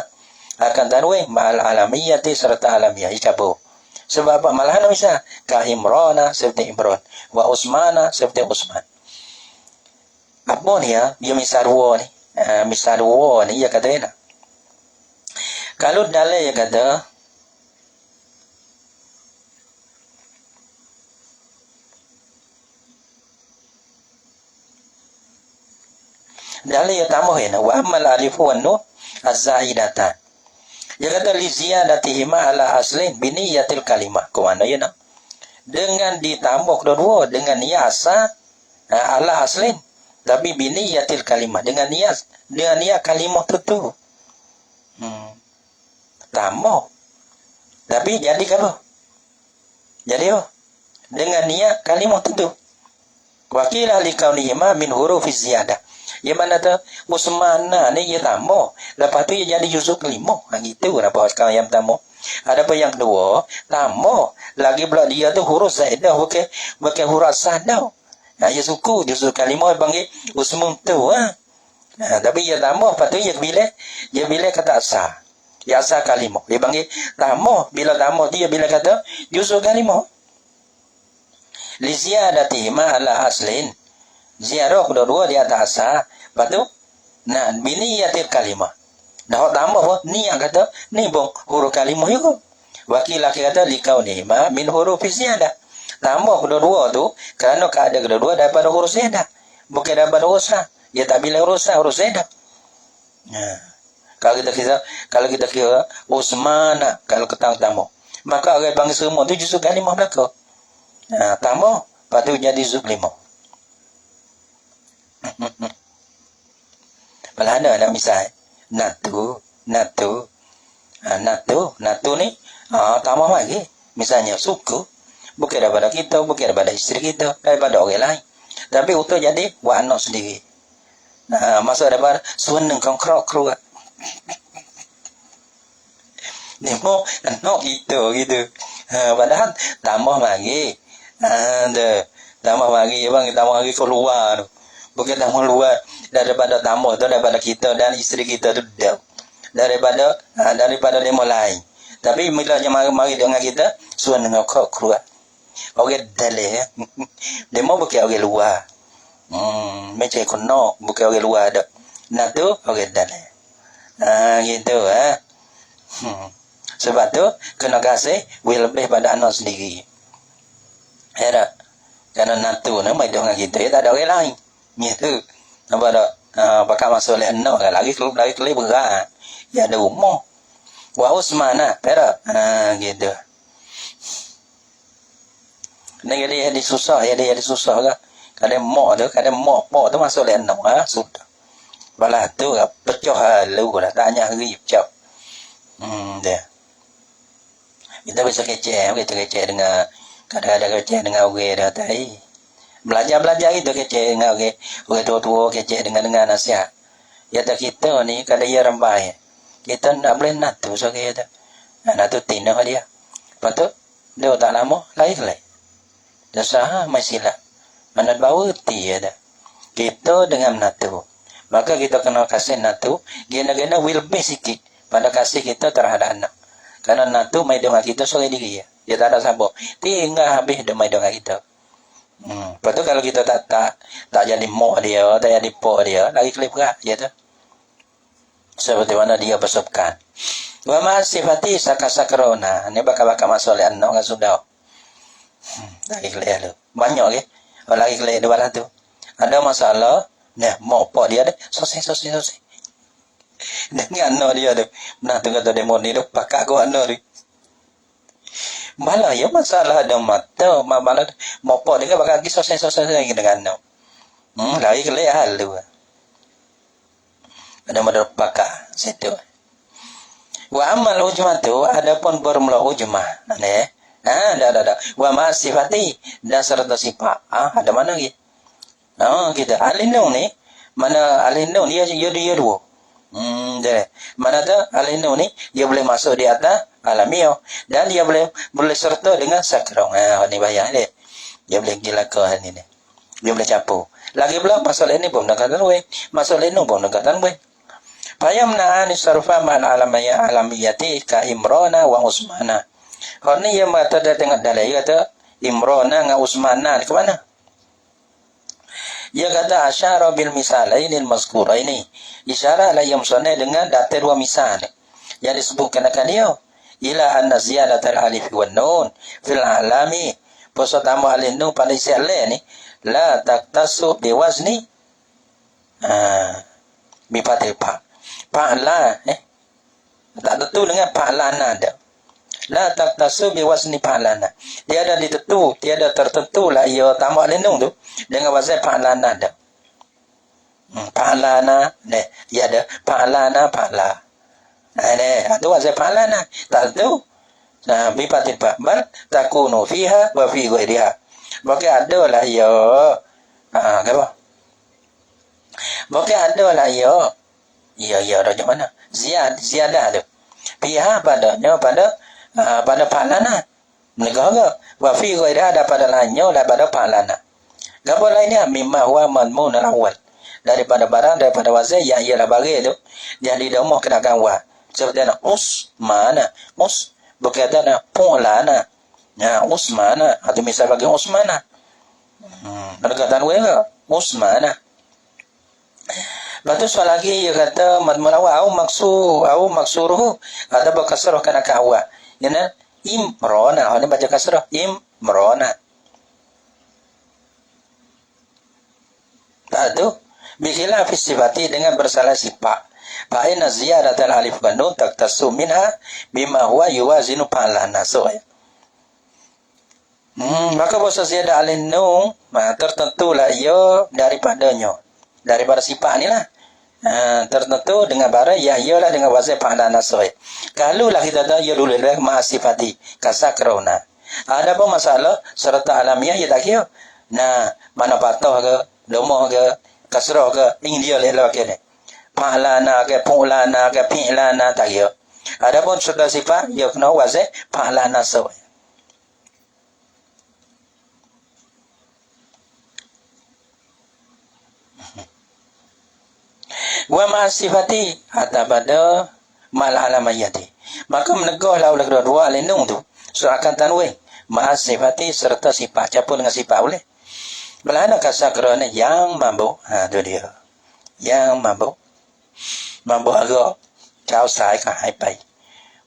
Akan tanwin ma'al alamiyati serta alamiah. Icabu. Sebab apa? Malahan misal. Ka Imrana seperti Imran. Wa Usmana seperti Usman. Apa ni ya? Dia misal dua ni. Misal dua ni. Ia kata enak. Kalau dalam ia kata. Dalam ia tambah enak. Wa amal alifu wa nun az-zaidatan. Dia kata li ziyadatihima ala aslin biniyatil kalimah. Ke mana ya nak? Dengan ditambah kedua-dua dengan niat asal ala aslin. Tapi biniyatil kalimah dengan niat kalimah tu. Tambah. Tapi jadi apa? Jadi apa? Dengan niat kalimah tu. Wakilah likaunihima min hurufiz ziyadah. Yang mana tu Usmana ni ia tambah. Lepas tu ia jadi juzuk kelima. Gitu kenapa sekarang yang tambah. Ada apa yang kedua, tambah. Lagi pula dia tu huruf zaidah bukan huruf sadah. Ia suku juzuk kelima panggil Usmun tu. Tapi ia tambah. Lepas tu ia bila kata asal. Ia asal kalimah. Dia panggil tambah. Bila tambah dia bila kata juzuk kalimah. Li ziyadatihima ala aslin. Ziarah kedua-dua di atas asal. Lepas tu, biniyatil kalimah. Dah tambah pun, ni yang kata, ni bong huruf kalimah juga. Wakil laki kata, likau ni, min huruf ziyadah. Tambah kedua-dua tu, kerana keadaan kedua-dua daripada huruf ziyadah. Bukan daripada huruf sah. Dia tak bila huruf sah, huruf ziyadah. Kalau kita kira Usmana, kalau ketang tambah. Maka orang panggil semua tu justru kalimah belakang. Tambah, lepas tu jadi zub limah. Malah ada misal natu ni tambah lagi misalnya suku bukan daripada kita, bukan daripada isteri kita, daripada orang lain, tapi untuk jadi buat anak sendiri. Masa daripada sueneng kongkrok keluar ni mau anak gitu padahal tambah lagi tambah lagi keluar. Bukan tambah luar daripada tambah tu daripada kita dan isteri kita tu daripada demo lain. Tapi bila dia mari dengan kita suan dengan kau keluar. Orang dalam demo bukan orang luar. Macam kono bukan orang luar dak. Nah tu orang dalam. Gitu Sebab tu kena kasih lebih pada anak sendiri. Era karena natu nama dengan kita tak ada orang lain. Gitu. Nampak tak? Pakai masuk oleh anak lagi berat. Ya ada rumah. Wa Usmana. Perak. Gitu. Negeri yang susah, yang susah ke. Kadang mak tu, kadang mak pak tu masuk lenok sudah. Balah tu pecah halu lah, tanya rib cap. Dia. Kita bisa kecek dengan kadang-kadang kecek dengan orang dah tai. Belajar itu kecek dengan orang tua-tua kecek dengan nasihat. Ya tak kita ni kada ia rambai. Kita tak boleh nak tu so kita. Nak tu tina dia. Lepas tu dia tak lama lain. Dah sah masih lah. Mana bawa ti ada. Kita dengan natu. Maka kita kena kasih natu, gena-gena will be sikit pada kasih kita terhadap anak. Karena natu mai dengan kita sore diri ya. Dia tak ada sabar. Tinggal habis dia mai dengan kita. Lepas tu kalau kita tak jadi mak dia, tak jadi pak dia, lagi kelip berat je tu. Seperti mana dia bersabkan. Wa ma sifati sakasakrona. Ni bakal masuk oleh anak kan sudah. Lagi kelip tu. Banyak ke? Lagi kelip dua lah tu. Ada masalah, nah mak pak dia ada, selesai. Dengan anak dia tu. Nah tu kata demo ni tu pakak ko anak tu. Malah ya masalah ada mata, malah mopo dia bakal lagi selesai lagi dengan anak. Lagi kelih halu. Ada modal pakak situ. Wa amal ujmah tu adapun bermula ujmah. Ada. Wa ma sifati dan serta sifat. Ada mana lagi? Kita alinung ni mana alinung dia dua. Mana tu alinung ni dia boleh masuk di atas alamiah dan dia boleh serta dengan sakrong. Ni bayang dia. Dia boleh gilakan ni. Dia boleh campur. Lagi pula masalah ini pun nak kata we. Masalah ini pun nak kata we. Fayamna an sarfa man alamiyati ka Imrana wa Usmana. Hal ni yang mata dah tengok dalai kata Imrana dengan Usmana ke mana? Dia kata asyara bil misalainil mazkuraini. Isyaratlah yang sunai dengan data dua misal yang disebutkan akan dia. Ila anna ziyadatal alif wan nun fil alami. Pasal tambah alif nun pada isi alif ni la taktasu biwazni bipatil pa. Pa'la tak tentu dengan pa'lana dah. La taktasu biwazni pa'lana. Tiada ditentu, tiada tertentu lah ia tambah alif nun tu dengan wazan pa'lana dah. Pa'lana ni dia ada pa'lana pa'la. Ada wazan pa'lana tak tentu. Nah, bipatil pa bal takunu fiha wa fi ghairiha. Maka ada lah ia apa? Maka ada lah ia ada mana? Ziyadah tu. Fiha padanya pada pa'lana. Negara wa fi ghairiha ada pada lainnya lah pada pa'lana. Gapo lainnya mimma huwa madmun al-awwal. Daripada wazan yang ialah bagi tu yang didomah kena kawan. Seperti ana Usmana, berkaitan dengan Pulana. Usmana atau misal bagi Usmana. Ada kata we ke? Usmana. Lepas tu soal lagi dia kata madmun awal au maksuruhu ada berkasrah kena kawa. Yana Imrana, ada baca kasrah Imrana. Tak tu bikhilaf sifati dengan bersalah sifat. Fa inna ziyadatal alif wan nun taktasu minha bima huwa yuwazinu pa'lana. Maka bahasa ziyadah alif nun tertentulah ia daripada sifat ni lah. Tertentu dengan barang yang ialah dengan wazan pa'lana soy. Kalau lah kita tahu ia dulu lah ma'asifati kasakrona. Ada apa masalah serta alamiah ia tak kira. Nah, mana patah ke, lemah ke, kasrah ke, India lelah ke ni. Pa'lana ke, Pulana ke, Pi'lana tak kira. Ada pun serta sifat ia kena wazan pa'lana soy. Wa ma'asifati atau pada mal alamayati. Maka menegahlah oleh kedua-dua lindung tu. Akan tanwin ma'asifati serta sifat. Campur dengan sifat boleh. Belanda kasakrana yang mabuk. Tu dia. Yang mabuk. Mabuk agak kau sai ka hai pai.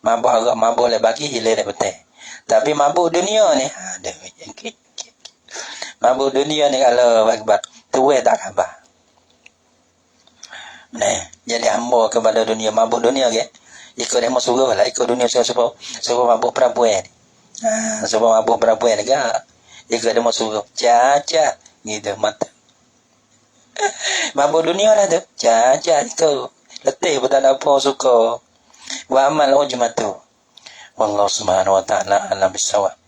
Mabuk agak mabuk le bagi hilang le betul. Tapi mabuk dunia ni ada yang mabuk dunia ni kalau akbar tuwe tak khabar. Jadi hamba kepada dunia, mabuk dunia ke? Ikut dia masuk lah, ikut dunia sebab mabuk perempuan. Sebab mabuk perempuan ke? Jika ada masuk caca gitu mata. Mabuk dunia lah tu. Caca itu. Letih pun tak ada apa suka. Wa amal ujmatu. Wallahu subhanahu wa ta'ala alam bisawab.